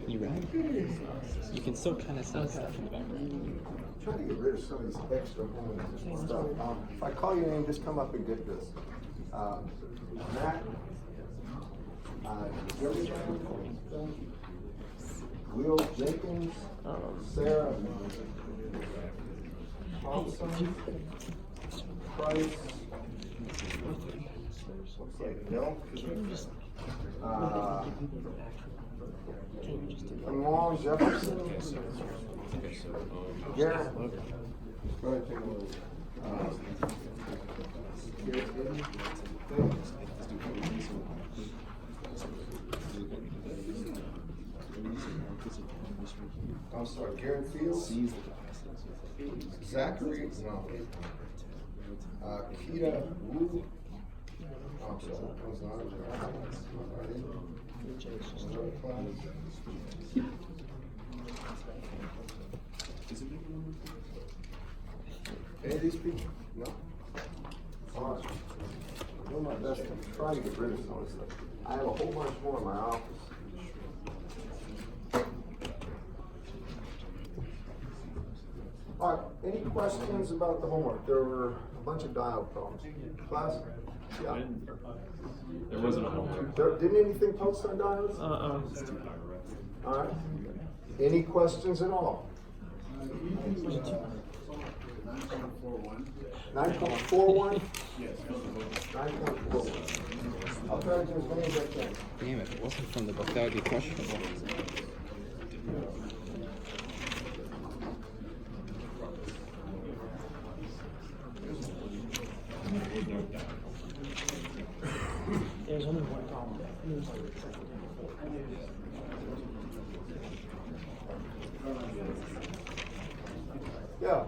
You ready? You can still kind of see stuff in the background. I'm trying to get rid of some of these extra homes and stuff. If I call your name, just come up and get this. Matt. Will Jenkins. Sarah. Thompson. Price. Looks like no. Long Jefferson. Garrett. Go ahead, take a look. I'm sorry, Garrett Fields. Zachary, no. Keita Wu. I'm sorry, I was not any of these people? No. All right. I'm doing my best to try to get rid of some of this stuff. I have a whole bunch more in my office. All right, any questions about the homework? There were a bunch of dial problems. Class? Yeah. There wasn't a homework. Didn't anything post on diodes? All right. Any questions at all? 9.41? Yes. 9.41. I'll try to do as many as I can. Damn, if it wasn't from the book, that would be questionable. There's only one problem. Yeah.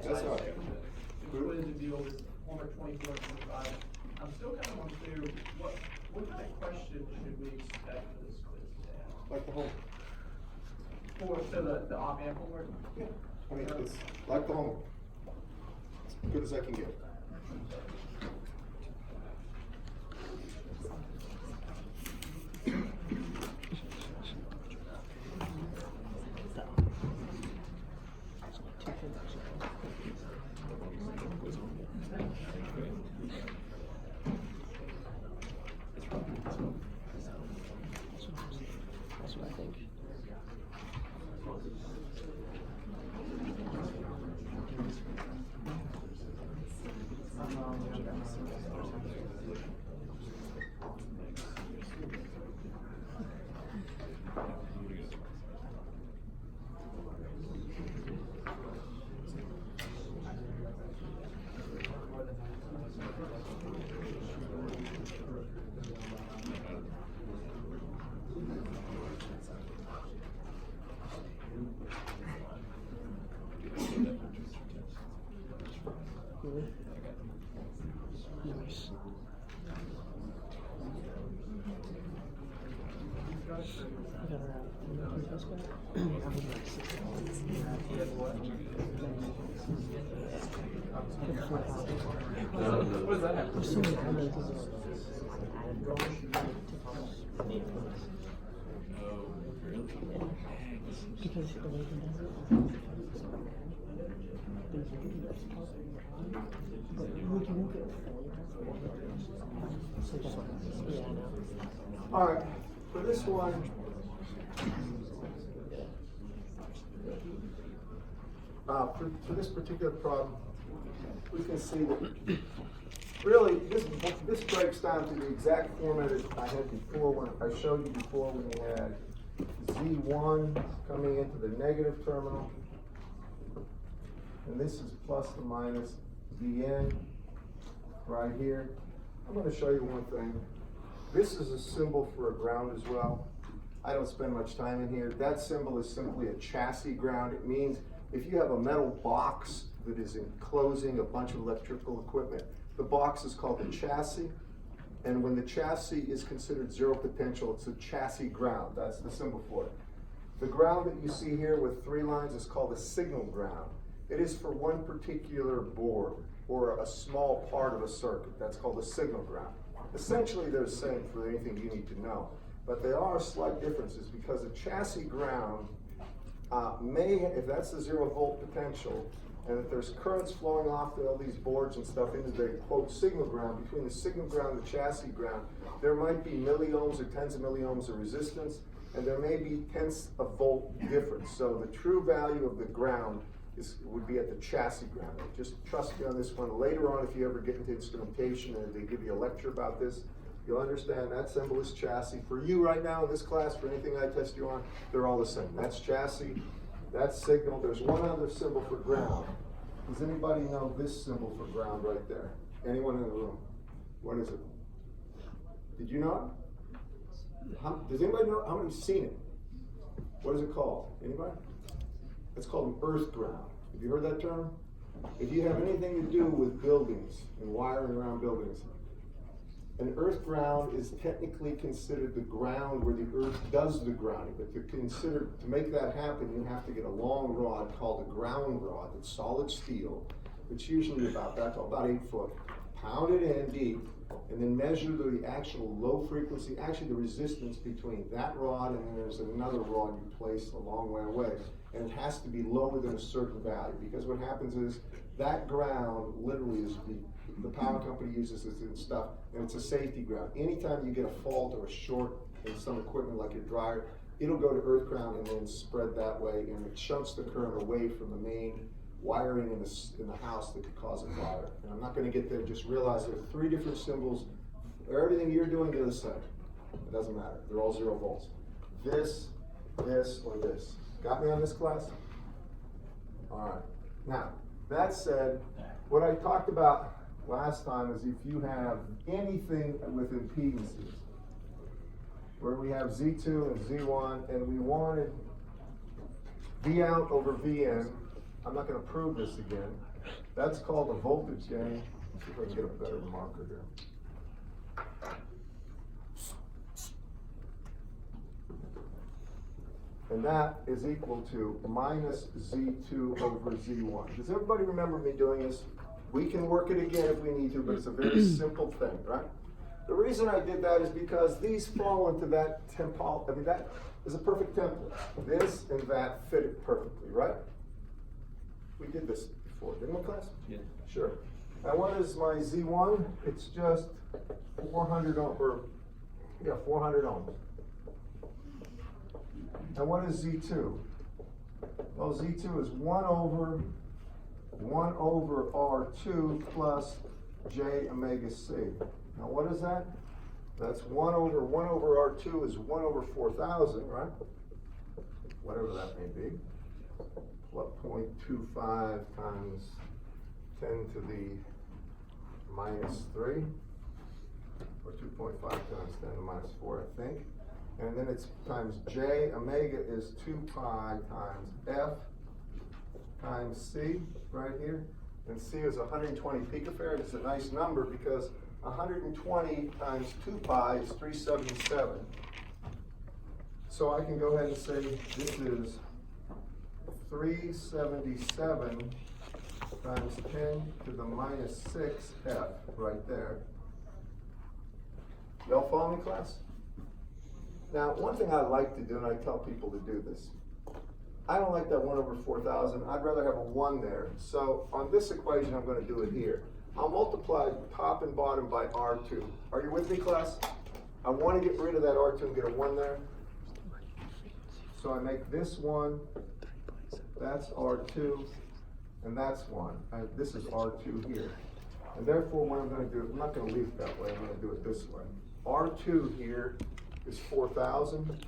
That's all right. What is the deal with homework 24 and 25? I'm still kind of unclear, what kind of question should we expect for this quiz to have? Like the home. For the op-amp homework? Yeah. I mean, it's like the home. As good as I can get. That's what I think. Nice. What does that have? There's so many comments. Because the way he does it, but we can look at so that's what, yeah, I know. All right, for this one, for this particular problem, we can see that really this breaks down to the exact format as I had before when I showed you before when we had Z1 coming into the negative terminal, and this is plus or minus Vn right here. I'm going to show you one thing. This is a symbol for a ground as well. I don't spend much time in here. That symbol is simply a chassis ground. It means if you have a metal box that is enclosing a bunch of electrical equipment, the box is called the chassis. And when the chassis is considered zero potential, it's a chassis ground. That's the symbol for it. The ground that you see here with 3 lines is called a signal ground. It is for one particular board or a small part of a circuit. That's called a signal ground. Essentially, they're the same for anything you need to know. But there are slight differences because a chassis ground may, if that's the 0 volt potential, and if there's currents flowing off all these boards and stuff into the quote signal ground, between the signal ground and the chassis ground, there might be milliohms or tens of milliohms of resistance, and there may be tenths of volt difference. So the true value of the ground would be at the chassis ground. Just trust me on this one. Later on, if you ever get into instrumentation and they give you a lecture about this, you'll understand that symbol is chassis. For you right now in this class, for anything I test you on, they're all the same. That's chassis, that's signal. There's one other symbol for ground. Does anybody know this symbol for ground right there? Anyone in the room? What is it? Did you know it? Does anybody know? How many's seen it? What is it called? Anybody? It's called an earth ground. Have you heard that term? If you have anything to do with buildings and wiring around buildings, an earth ground is technically considered the ground where the earth does the grounding. But to make that happen, you have to get a long rod called a ground rod. It's solid steel. It's usually about 8 foot. Pound it in deep, and then measure the actual low frequency, actually the resistance between that rod and then there's another rod you place a long way away. And it has to be lower than a certain value, because what happens is that ground literally is the power company uses this and stuff, and it's a safety ground. Anytime you get a fault or a short in some equipment like your dryer, it'll go to earth ground and then spread that way, and it shunts the current away from the main wiring in the house that could cause a fire. And I'm not going to get there, just realize there are 3 different symbols. Everything you're doing, they're the same. It doesn't matter. They're all 0 volts. This, or this. Got me on this class? All right. Now, that said, what I talked about last time is if you have anything with impedances, where we have Z2 and Z1, and we wanted V out over Vn, I'm not going to prove this again. That's called a voltage gain. Let's see if I can get a better marker here. And that is equal to minus Z2 over Z1. Does everybody remember me doing this? We can work it again if we need to, but it's a very simple thing, right? The reason I did that is because these fall into that template. I mean, that is a perfect template. This and that fit it perfectly, right? We did this before, didn't we, class? Yeah. Sure. Now, what is my Z1? It's just 400 ohms. 400 ohms. And what is Z2? Well, Z2 is 1 over R2 plus J omega C. Now, what is that? That's 1 over R2 is 1 over 4,000, right? Whatever that may be. What, 0.25 times 10 to the minus 3? Or 2.5 times 10 to the minus 4, I think. And then it's times J omega is 2 pi times F times C right here. And C is 120 picofarad. It's a nice number because 120 times 2 pi is 377. So I can go ahead and say this is 377 times 10 to the minus 6 F right there. Y'all follow me, class? Now, one thing I like to do, and I tell people to do this, I don't like that 1 over 4,000. I'd rather have a 1 there. So on this equation, I'm going to do it here. I'll multiply top and bottom by R2. Are you with me, class? I want to get rid of that R2 and get a 1 there. So I make this 1, that's R2, and that's 1. This is R2 here. And therefore, what I'm going to do, I'm not going to leave it that way. I'm going to do it this way. R2 here is 4,000.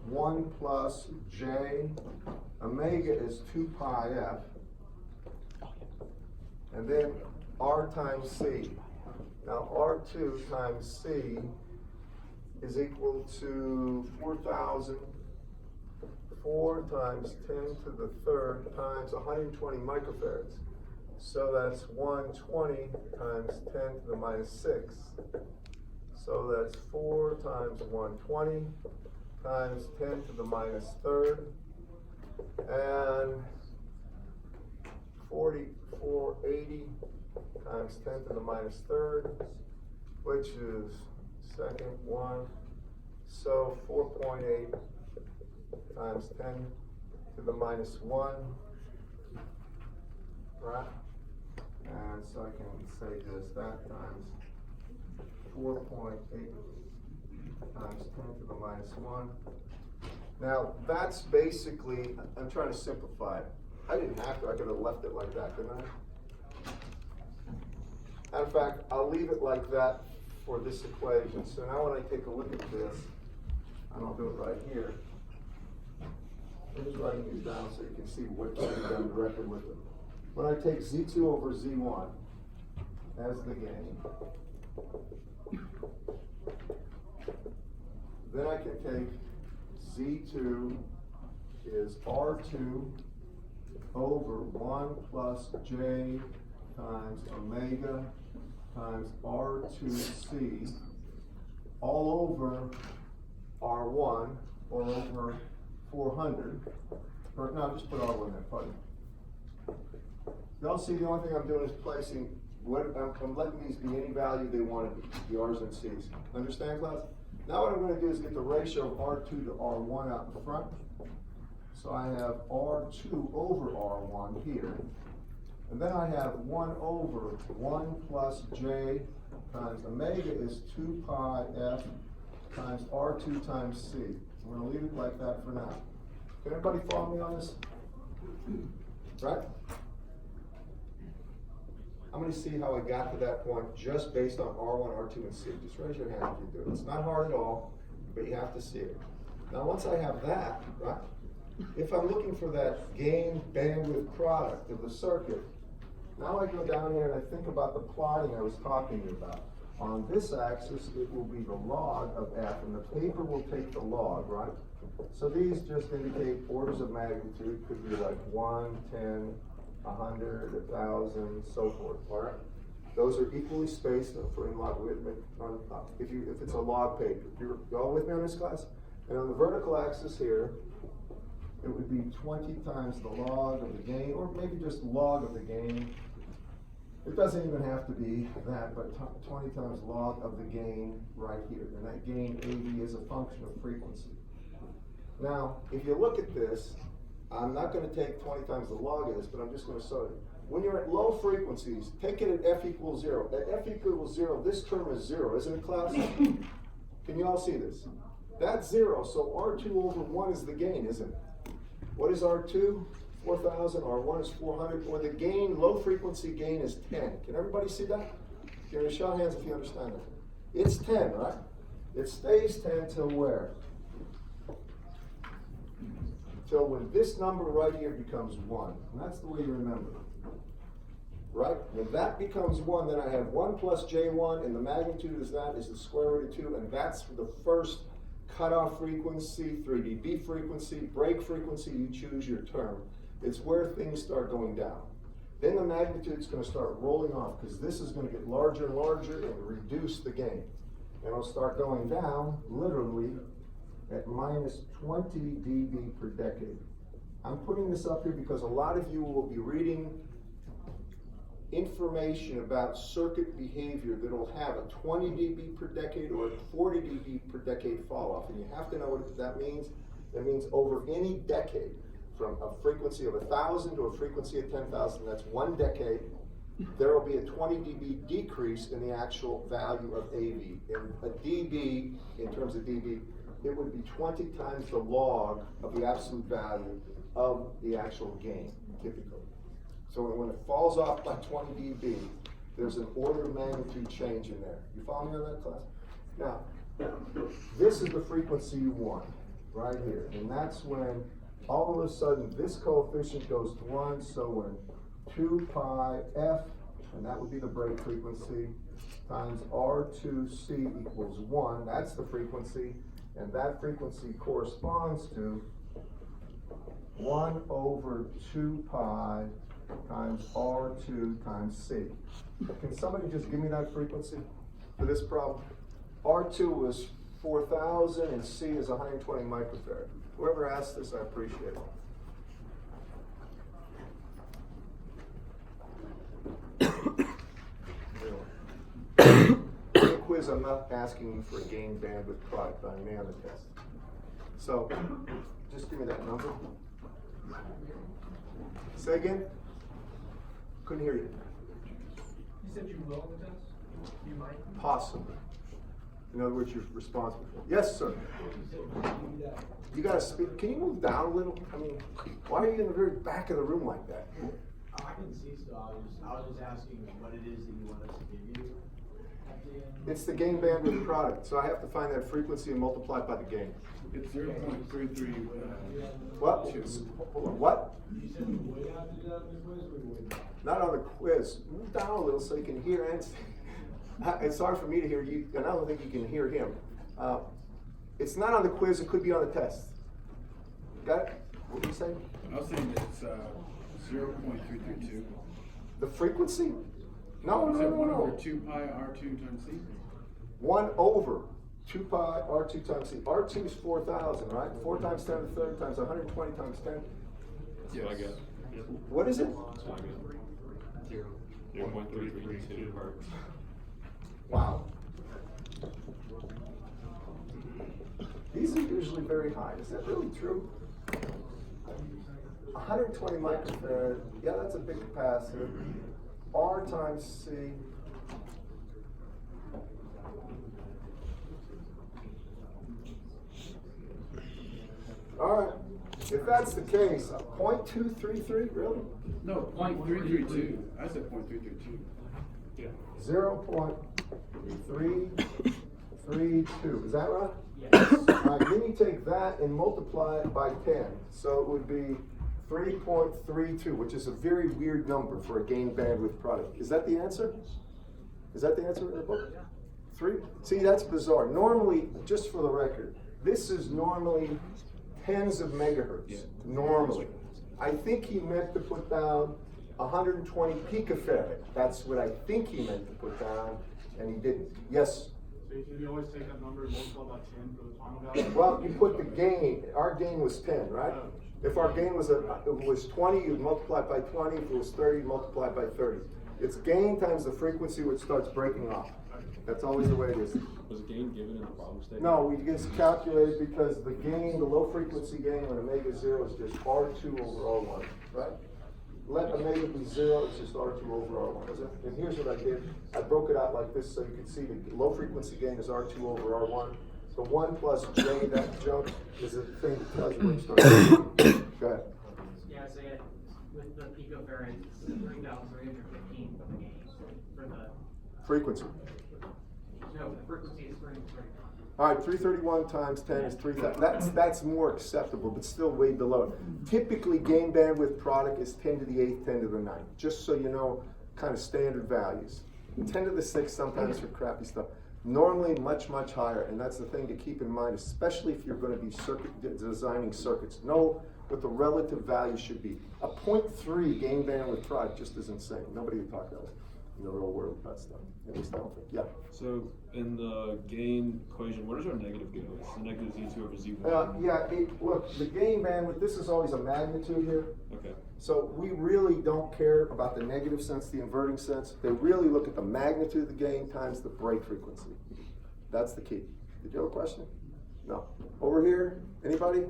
1 plus J omega is 2 pi F. And then R times C. Now R2 times C is equal to 4,000. 4 times 10 to the third times 120 microfarads. So that's 120 times 10 to the minus 6. So that's 4 times 120 times 10 to the minus third, and 4480 times 10 to the minus third, which is second one. So 4.8 times 10 to the minus 1, right? And so I can say just that times 4.8 times 10 to the minus 1. Now, that's basically, I'm trying to simplify it. I didn't have to, I could have left it like that, couldn't I? In fact, I'll leave it like that for this equation. So now when I take a look at this, and I'll do it right here. I'm just writing these down so you can see what can be done directly with them. When I take Z2 over Z1 as the gain, then I can take Z2 is R2 over 1 plus J times omega times R2C all over R1 or over 400. Or no, just put R1 there, pardon. Y'all see the only thing I'm doing is placing what I'm letting these be any value they want to be, the R's and C's. Understand, class? Now what I'm going to do is get the ratio of R2 to R1 out in front. So I have R2 over R1 here. And then I have 1 over 1 plus J times omega is 2 pi F times R2 times C. We're going to leave it like that for now. Can everybody follow me on this? Right? I'm going to see how I got to that point just based on R1, R2, and C. Just raise your hand if you do it. It's not hard at all, but you have to see it. Now once I have that, right, if I'm looking for that gain bandwidth product of the circuit, now I go down here and I think about the plotting I was talking about. On this axis, it will be the log of F, and the paper will take the log, right? So these just indicate orders of magnitude. Could be like 1, 10, 100, 1,000, so forth, all right? Those are equally spaced for in logarithmic, if it's a log paper. You all with me on this, class? And on the vertical axis here, it would be 20 times the log of the gain, or maybe just log of the gain. It doesn't even have to be that, but 20 times log of the gain right here. And that gain AV is a function of frequency. Now, if you look at this, I'm not going to take 20 times the log of this, but I'm just going to show you. When you're at low frequencies, take it at F equals 0. At F equals 0, this term is 0, isn't it, class? Can you all see this? That's 0, so R2 over 1 is the gain, isn't it? What is R2? 4,000, R1 is 400, or the gain, low frequency gain is 10. Can everybody see that? Can you show hands if you understand that? It's 10, right? It stays 10 till where? Till when this number right here becomes 1. And that's the way you remember it. Right? When that becomes 1, then I have 1 plus J1, and the magnitude is that, is the square root of 2, and that's the first cutoff frequency, 3 dB frequency, break frequency, you choose your term. It's where things start going down. Then the magnitude's going to start rolling off, because this is going to get larger and larger and reduce the gain. And it'll start going down, literally, at minus 20 dB per decade. I'm putting this up here because a lot of you will be reading information about circuit behavior that'll have a 20 dB per decade or a 40 dB per decade fall off. And you have to know what that means. That means over any decade, from a frequency of 1,000 to a frequency of 10,000, that's 1 decade, there will be a 20 dB decrease in the actual value of AV. And a dB, in terms of dB, it would be 20 times the log of the absolute value of the actual gain, typically. So when it falls off by 20 dB, there's an order of magnitude change in there. You follow me on that, class? Now, this is the frequency you want, right here. And that's when all of a sudden this coefficient goes to 1, so when 2 pi F, and that would be the break frequency, times R2C equals 1, that's the frequency, and that frequency corresponds to 1 over 2 pi times R2 times C. Can somebody just give me that frequency for this problem? R2 was 4,000 and C is 120 microfarad. Whoever asked this, I appreciate it. In the quiz, I'm not asking you for a gain bandwidth product, but I may on the test. So, just give me that number. Say again? Couldn't hear you. You said you will with this? You might? Possibly. In other words, you're responsible for it. Yes, sir. You gotta speak. Can you move down a little? I mean, why are you in the very back of the room like that? I can see still. I was just asking what it is that you want us to give you at the end. It's the gain bandwidth product, so I have to find that frequency and multiply it by the gain. It's 0.33. What? Hold on. What? You said we would have to do that in the quiz, or we would not? Not on the quiz. Move down a little so you can hear and see. It's hard for me to hear you, and I don't think you can hear him. It's not on the quiz. It could be on the test. Got it? What did you say? I was saying it's 0.332. The frequency? No, Is no, it no, 1 over no. 2 pi R2 times C? 1 over 2 pi R2 times C. R2 is 4,000, right? 4 times 10 to the third times 120 times 10. That's what I get. What is it? That's what I get. 0.332 hertz. Wow. These are usually very high. Is that really true? 120 microfarad. Yeah, that's a big capacitor. R times C. All right. If that's the case, 0.233, really? No, 0.332. I said 0.332. Yeah. 0.332. Is that right? Yes. All right, then you take that and multiply it by 10. So it would be 3.32, which is a very weird number for a gain bandwidth product. Is that the answer? Is that the answer in the book? 3? See, that's bizarre. Normally, just for the record, this is normally tens of megahertz. Yeah. Normally. I think he meant to put down 120 picofarad. That's what I think he meant to put down, and he didn't. Yes? So you always take that number and multiply by 10 for the final value? Well, you put the gain. Our gain was 10, right? If our gain was if it was 20, you'd multiply it by 20. If it was 30, you'd multiply it by 30. It's gain times the frequency which starts breaking off. That's always the way it is. Was gain given in the problem statement? No, we just calculate because the gain, the low frequency gain when omega 0 is just R2 over R1, right? Let omega be 0, it's just R2 over R1. And here's what I did. I broke it out like this so you can see the low frequency gain is R2 over R1. The 1 plus J, that jump, is the thing that tells you where you start. Go ahead. Yeah, so yeah, with the picofarad, it's 3,315 for the gain, for the, Frequency. no, the frequency is 330. All right, 331 times 10 is 3,000. That's more acceptable, but still way below it. Typically, gain bandwidth product is 10 to the 8th, 10 to the 9th, just so you know kind of standard values. 10 to the 6th sometimes for crappy stuff. Normally much, much higher, and that's the thing to keep in mind, especially if you're going to be designing circuits. Know what the relative value should be. A 0.3 gain bandwidth product just is insane. Nobody would talk that way in the real world about stuff. At least I don't think. Yeah. So in the gain equation, where does our negative go? It's the negative Z2 over Z1. Look, the gain bandwidth, this is always a magnitude here. Okay. So we really don't care about the negative sense, the inverting sense. They really look at the magnitude of the gain times the break frequency. That's the key. Did you have a question? No. Over here, anybody?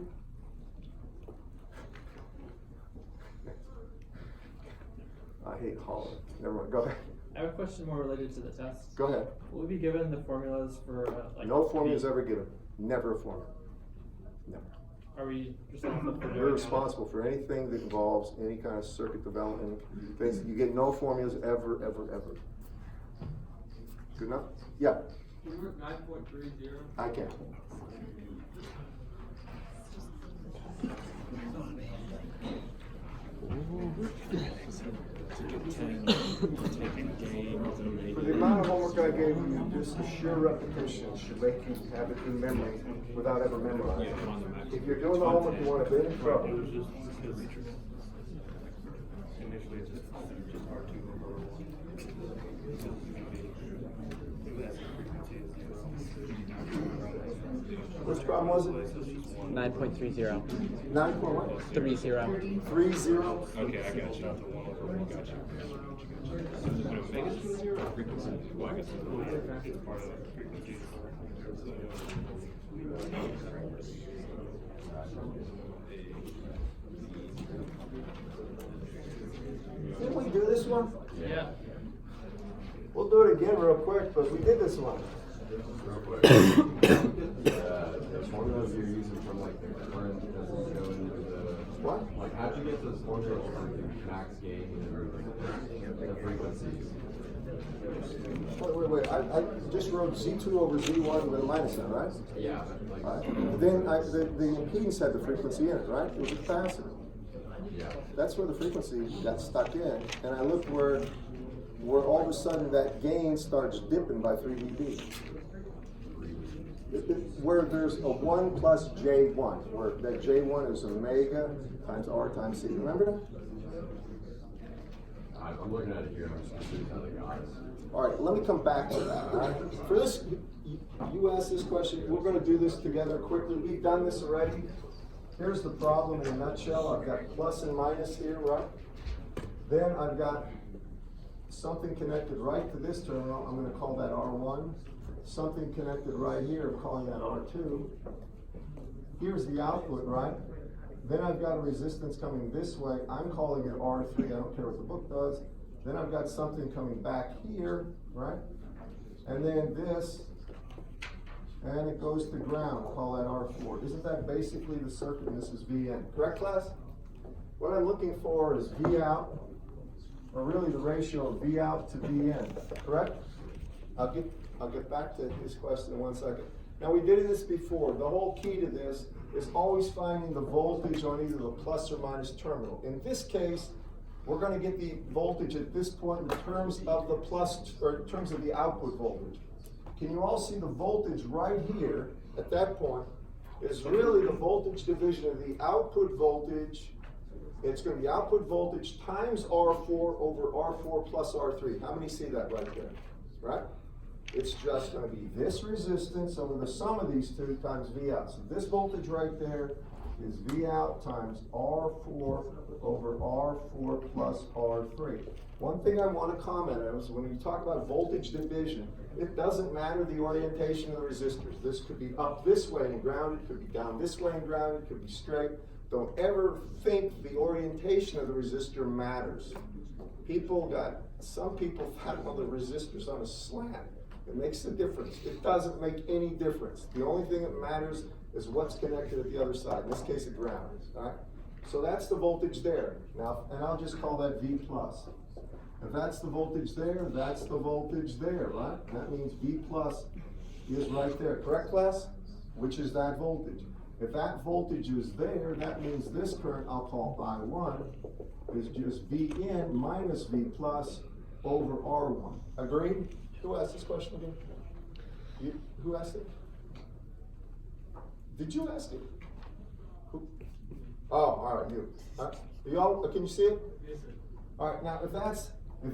I hate hollering. Never mind, go ahead. I have a question more related to the test. Go ahead. Will we be given the formulas for like? No formula is ever given. Never a formula. Never. Are we responsible for doing You're that? responsible for anything that involves any kind of circuit development. Things, you get no formulas ever, ever, ever. Good enough? Yeah, Can you work 9.30? I can. For the amount of homework I gave you, just the sheer repetition should make you have it in memory without ever memorizing. If you're doing the homework, you want to be in trouble. Initially, it's just R2 over R1. Which problem was it? 9.30. 9.1? 30. 30? Okay, I got you. Not the 1 over 1. Got you. Would it make it to 0 or frequency? Well, I guess it's part of the frequency. Didn't we do this one? Yeah. We'll do it again real quick, but we did this one. Real quick. The formulas you're using from like the current doesn't go into the What? like how'd you get those formulas for like the max gain and the frequencies? Wait. I just wrote Z2 over Z1 with a minus in, right? Yeah, like Right. Then the impedance had the frequency in it, right? It was a capacitor. yeah. That's where the frequency got stuck in. And I looked where all of a sudden that gain starts dipping by 3 dB. Where there's a 1 plus J1, where that J1 is omega times R times C. Remember that? I'm looking at it here. I'm just confused how they got it. All right, let me come back to that. All right? For this, you asked this question. We're going to do this together quickly. We've done this already. Here's the problem in a nutshell. I've got plus and minus here, right? Then I've got something connected right to this terminal. I'm going to call that R1. Something connected right here. I'm calling that R2. Here's the output, right? Then I've got a resistance coming this way. I'm calling it R3. I don't care what the book does. Then I've got something coming back here, right? And then this, and it goes to ground. Call that R4. Isn't that basically the circuit? And this is Vn. Correct, class? What I'm looking for is V out, or really the ratio of V out to Vn. Correct? I'll get back to his question in 1 second. Now we did this before. The whole key to this is always finding the voltage on either the plus or minus terminal. In this case, we're going to get the voltage at this point in terms of the plus, or in terms of the output voltage. Can you all see the voltage right here at that point is really the voltage division of the output voltage. It's going to be output voltage times R4 over R4 plus R3. How many see that right there? Right? It's just going to be this resistance over the sum of these two times V out. So this voltage right there is V out times R4 over R4 plus R3. One thing I want to comment on is when you talk about voltage division, it doesn't matter the orientation of the resistors. This could be up this way and grounded, could be down this way and grounded, could be straight. Don't ever think the orientation of the resistor matters. Some people follow the resistors on a slant. It makes a difference. It doesn't make any difference. The only thing that matters is what's connected at the other side. In this case, it ground. All right? So that's the voltage there. Now, and I'll just call that V plus. If that's the voltage there, that's the voltage there, right? That means V plus is right there. Correct, class? Which is that voltage. If that voltage is there, that means this current, I'll call I1, is just V in minus V plus over R1. Agreed? Who asked this question again? Who asked it? Did you ask it? Who? Oh, all right, you. You all, can you see it? Yes, sir. All right, now if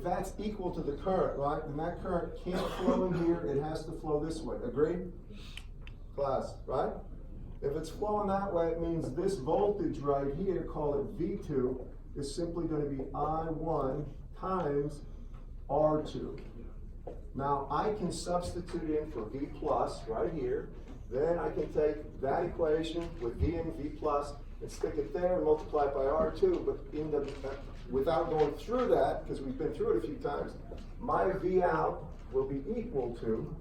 that's equal to the current, right, then that current can't flow in here, it has to flow this way. Agreed? Class, right? If it's flowing that way, it means this voltage right here, call it V2, is simply going to be I1 times R2. Now I can substitute in for V plus right here. Then I can take that equation with V and V plus and stick it there and multiply it by R2. But without going through that, because we've been through it a few times, my V out will be equal to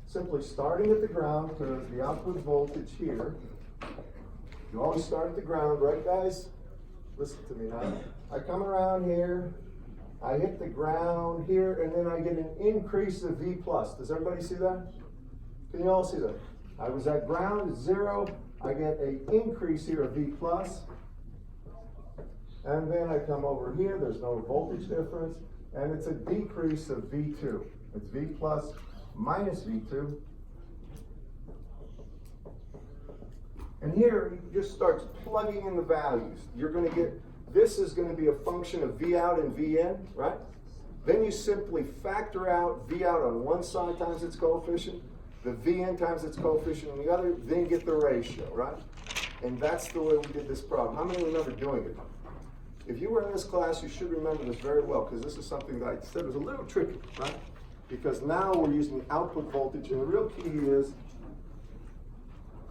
simply starting at the ground, because the output voltage here, you always start at the ground, right guys? Listen to me now. I come around here, I hit the ground here, and then I get an increase of V plus. Does everybody see that? Can you all see that? I was at ground at 0, I get an increase here of V plus, and then I come over here, there's no voltage difference, and it's a decrease of V2. It's V plus minus V2. And here, you just start plugging in the values. You're going to get, this is going to be a function of V out and V in, right? Then you simply factor out V out on one side times its coefficient, the Vn times its coefficient on the other, then get the ratio, right? And that's the way we did this problem. How many remember doing it? If you were in this class, you should remember this very well, because this is something that I said was a little tricky, right? Because now we're using the output voltage, and the real key is,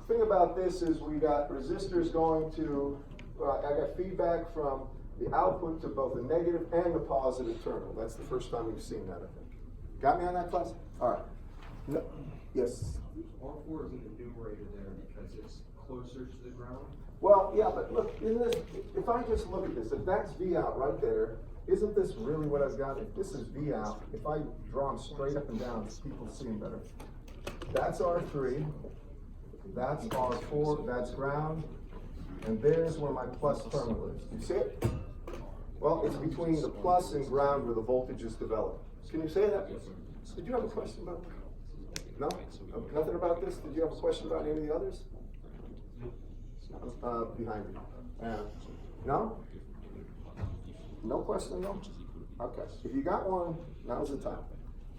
the thing about this is we got resistors going to, I got feedback from the output to both the negative and the positive terminal. That's the first time we've seen that, I think. Got me on that, class? All right. No. Yes? R4 is in the numerator there because it's closer to the ground. Well, yeah, but look, isn't this, if I just look at this, if that's V out right there, isn't this really what I've got? If this is V out, if I draw them straight up and down, people see them better. That's R3, that's R4, that's ground, and there's where my plus terminal is. You see it? Well, it's between the plus and ground where the voltage is developed. Can you say that? Did you have a question about that? No? Nothing about this? Did you have a question about any of the others? Behind you. No? No question, no? Okay. If you got one, now's the time.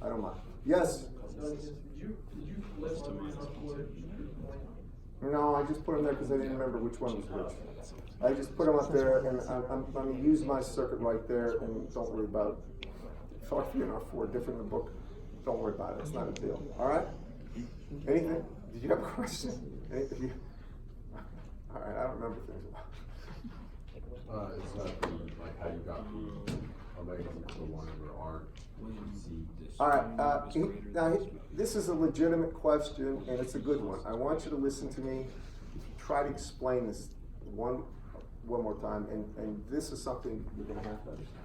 I don't mind. Yes? Did you flip on these R4? No, I just put them there because I didn't remember which one was which. I just put them up there, and I'm going to use my circuit right there, and don't worry about it. If R3 and R4 are different in the book, don't worry about it. It's not a deal. All right? Anything? Did you have a question? Anything? All right, I don't remember things. It's like how you got omega equal to 1 over R. All right, now this is a legitimate question, and it's a good one. I want you to listen to me, try to explain this one more time, and this is something you're going to have to understand.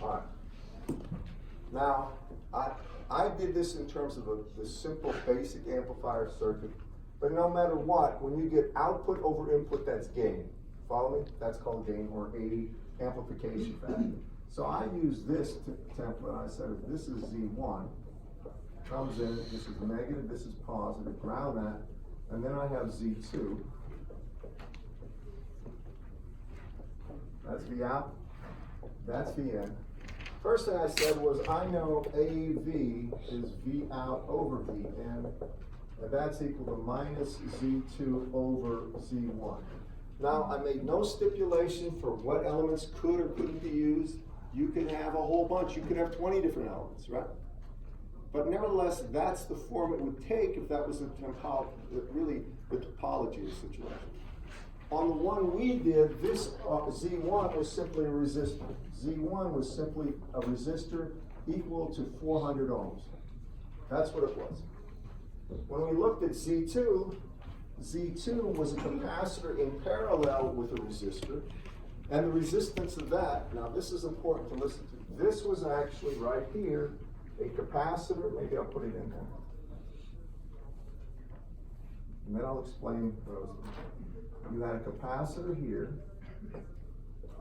All right. Now, I did this in terms of the simple basic amplifier circuit, but no matter what, when you get output over input, that's gain. Follow me? That's called gain, or A, amplification factor. So I use this template. I said, if this is Z1, comes in, this is negative, this is positive, ground that, and then I have Z2. That's V out, that's V in. First thing I said was, I know AV is V out over V in, and that's equal to minus Z2 over Z1. Now, I made no stipulation for what elements could or couldn't be used. You could have a whole bunch. You could have 20 different elements, right? But nevertheless, that's the form it would take if that was really the topology of the situation. On the one we did, this Z1 was simply a resistor. Z1 was simply a resistor equal to 400 ohms. That's what it was. When we looked at Z2, Z2 was a capacitor in parallel with a resistor, and the resistance of that, now this is important to listen to, this was actually right here, a capacitor, maybe I'll put it in there. And then I'll explain what I was doing. You had a capacitor here,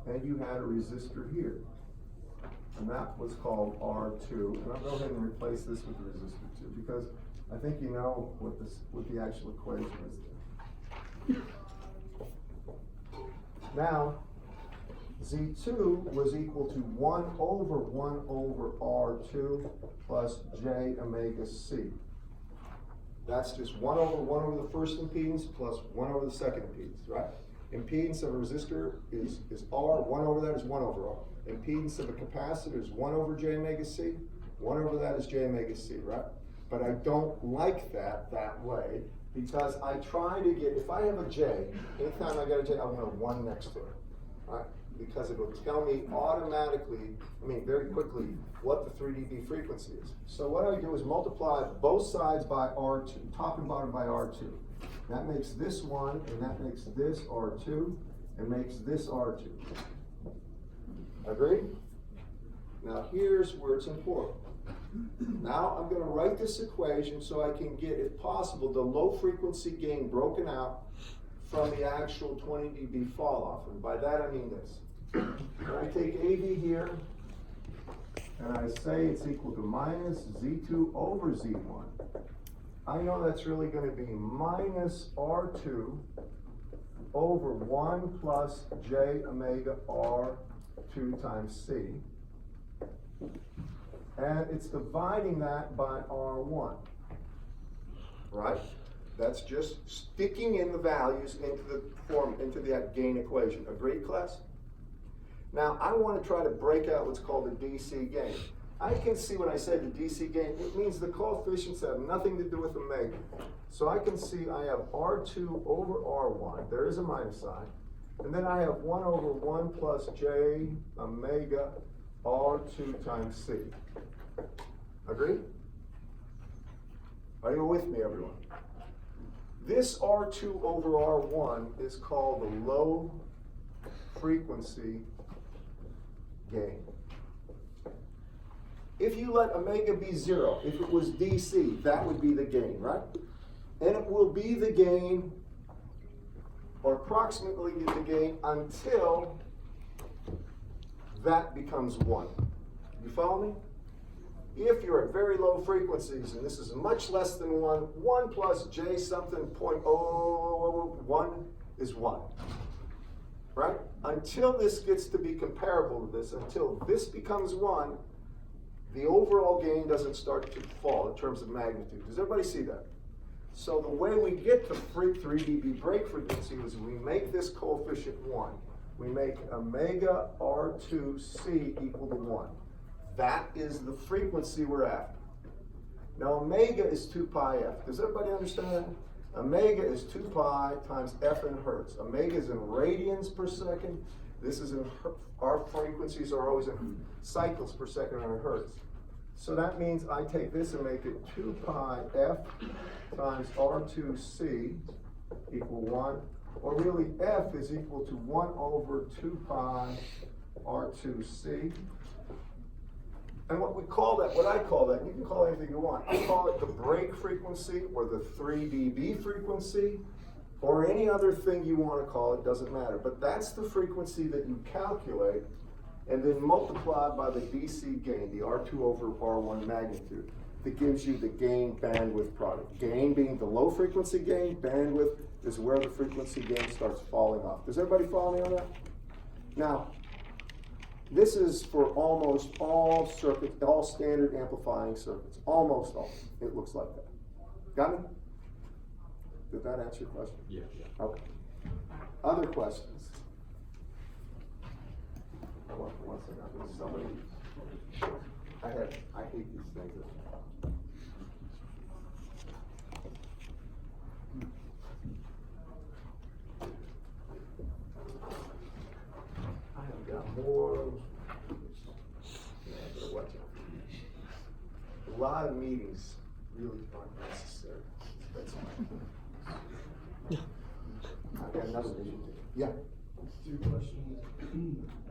and you had a resistor here. And that was called R2. And I'll go ahead and replace this with resistor 2, because I think you know what the actual equation is there. Now, Z2 was equal to 1 over R2 plus J omega C. That's just 1 over the first impedance plus 1 over the second impedance, right? Impedance of a resistor is R, 1 over that is 1 over R. Impedance of a capacitor is 1 over J omega C, 1 over that is J omega C, right? But I don't like that way, because I try to get, if I have a J, anytime I got a J, I'm going to 1 next to it, right? Because it will tell me automatically, very quickly, what the 3 dB frequency is. So what I do is multiply both sides by R2, top and bottom by R2. That makes this 1, and that makes this R2, and makes this R2. Agreed? Now here's where it's important. Now I'm going to write this equation so I can get, if possible, the low frequency gain broken out from the actual 20 dB fall off. And by that I mean this. When I take AV here, and I say it's equal to minus Z2 over Z1, I know that's really gonna be minus R2 over 1 plus J omega R2 times C. And it's dividing that by R1, right? That's just sticking in the values into that gain equation. Agreed, class? Now, I want to try to break out what's called the DC gain. I can see when I say the DC gain, it means the coefficients have nothing to do with omega. So I can see I have R2 over R1, there is a minus sign, and then I have 1 over 1 plus J omega R2 times C. Agreed? Are you with me, everyone? This R2 over R1 is called the low frequency gain. If you let omega be 0, if it was DC, that would be the gain, right? And it will be the gain, or approximately the gain, until that becomes 1. You follow me? If you're at very low frequencies, and this is much less than 1, 1 plus J something 0.001 is 1. Right? Until this gets to be comparable to this, until this becomes 1, the overall gain doesn't start to fall in terms of magnitude. Does everybody see that? So the way we get to 3 dB break frequency is we make this coefficient 1. We make omega R2C equal to 1. That is the frequency we're after. Now omega is 2 pi f. Does everybody understand that? Omega is 2 pi times f in hertz. Omega is in radians per second. This is in, our frequencies are always in cycles per second or in hertz. So that means I take this and make it 2 pi f times R2C equal 1. Or really f is equal to 1 over 2 pi R2C. And what we call that, what I call that, and you can call it anything you want, I call it the break frequency or the 3 dB frequency or any other thing you want to call it, doesn't matter. But that's the frequency that you calculate and then multiply by the DC gain, the R2 over R1 magnitude, that gives you the gain bandwidth product. Gain being the low frequency gain, bandwidth is where the frequency gain starts falling off. Does everybody follow me on that? Now, this is for almost all circuits, all standard amplifying circuits. Almost all. It looks like that. Got me? Did that answer your question? Yeah. Okay. Other questions? One second. Somebody. I hate these things. I have got more. A lot of meetings really aren't necessary. That's fine. I've got another meeting. Yeah. 2 questions.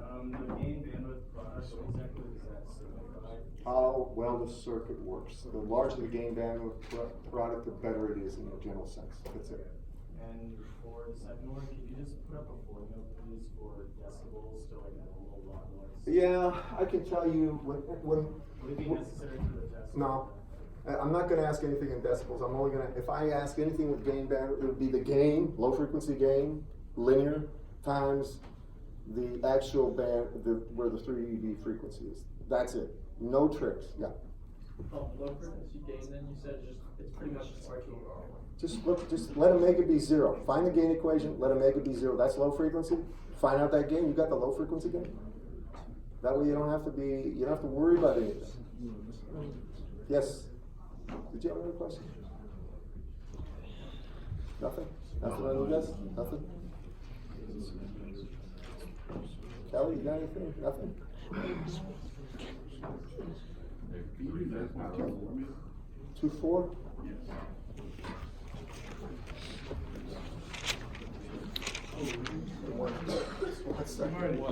The gain bandwidth product, what exactly does that signify? How well the circuit works. The larger the gain bandwidth product, the better it is in a general sense. That's it. And for the second one, can you just put up a formula, please, for decibels to like a normal lot noise? Yeah, I can tell you when Would it be necessary for the decibels? no. I'm not going to ask anything in decibels. I'm only going to, if I ask anything with gain bandwidth, it would be the gain, low frequency gain, linear, times the actual band, where the 3 dB frequency is. That's it. No tricks. Yeah. Oh, low frequency gain, then you said it's pretty much just R2 over R1. Just let omega be 0. Find the gain equation, let omega be 0. That's low frequency. Find out that gain, you got the low frequency gain. That way you don't have to worry about anything. Yes. Did you have another question? Nothing? Nothing on the desk? Nothing? Kelly, you got anything? Nothing? 2-4? One second.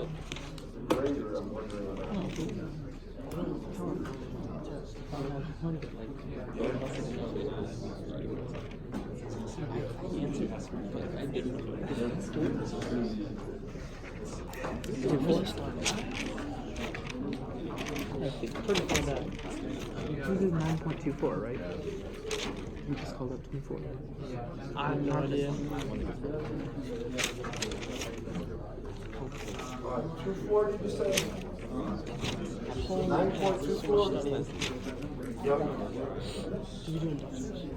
The grader, I'm wondering about. Pretty far back. You did 9.24, right? We just called up 24. I have no idea. Alright, 2.4 did you say? 9.24? Yep. Do you do industrial?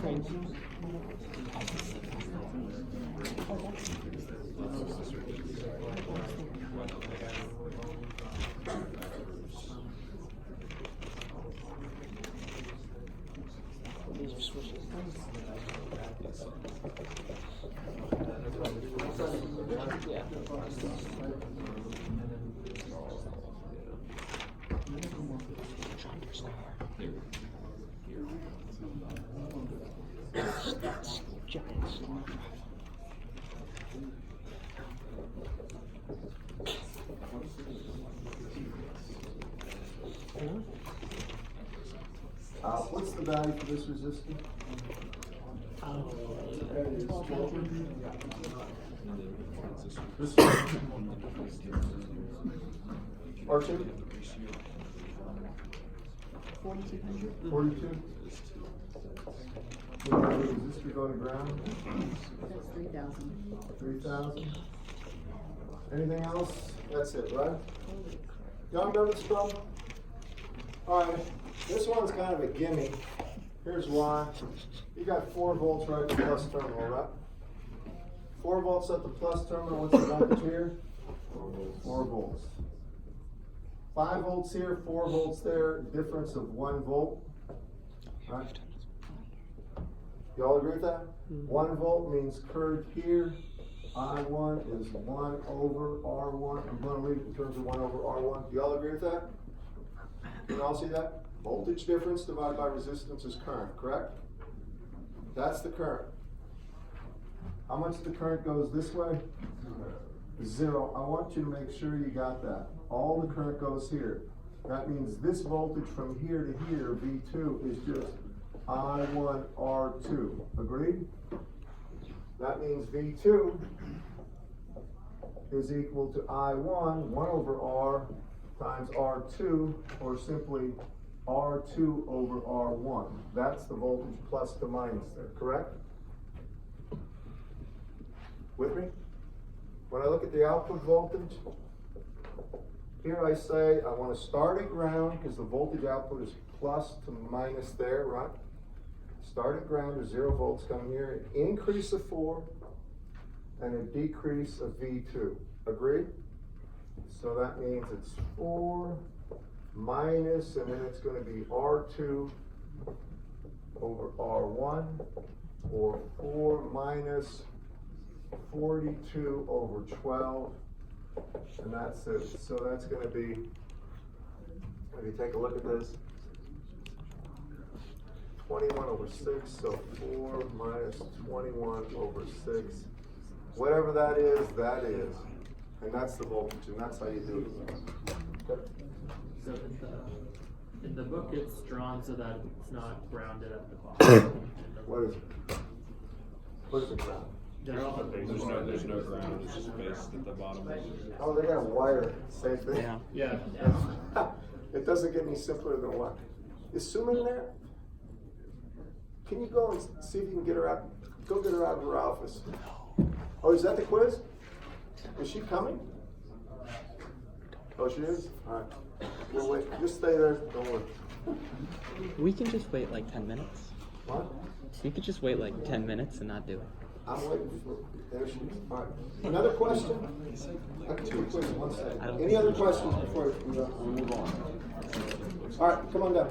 Trains. These are switches. Yeah. Giant star. What's the value for this resistor? This one? R2? 4200. 42? When the resistor go to ground? That's 3000. 3,000? Anything else? That's it, right? Y'all remember this problem? Alright, this one's kind of a gimme. Here's why. You got 4 volts right at the plus terminal, right? 4 volts at the plus terminal, what's the voltage here? 4 volts. 5 volts here, 4 volts there, difference of 1 volt. Right? Y'all agree with that? 1 volt means current here. I1 is 1 over R1. I'm going to leave it in terms of 1 over R1. Do y'all agree with that? Can you all see that? Voltage difference divided by resistance is current, correct? That's the current. How much the current goes this way? 0. I want you to make sure you got that. All the current goes here. That means this voltage from here to here, V2, is just I1 R2. Agreed? That means V2 is equal to I1, 1 over R times R2, or simply R2 over R1. That's the voltage plus to minus there, correct? With me? When I look at the output voltage, here I say I want to start at ground because the voltage output is plus to minus there, right? Start at ground, there's 0 volts coming here, an increase of 4 and a decrease of V2. Agreed? So that means it's 4 minus, and then it's going to be R2 over R1, or 4 minus 42 over 12, and that's it. So that's going to be, if you take a look at this, 21 over 6, so 4 minus 21 over 6. Whatever that is, and that's the voltage, and that's how you do it. Okay. So in the book, it's drawn so that it's not grounded at the bottom. What is it? What is it ground? There's no ground, it's just base at the bottom. Oh, they got a wire, same thing. Yeah. Yeah. It doesn't get any simpler than what? Is Sue in there? Can you go and see if you can get her out? Go get her out of her office. Oh, is that the quiz? Is she coming? Oh, she is? All right. Well, wait, just stay there, don't worry. We can just wait like 10 minutes. What? We could just wait like 10 minutes and not do it. I'm waiting for, there she is. All right. Another question? I can do a quiz in 1 second. Any other questions before we move on? All right, come on down.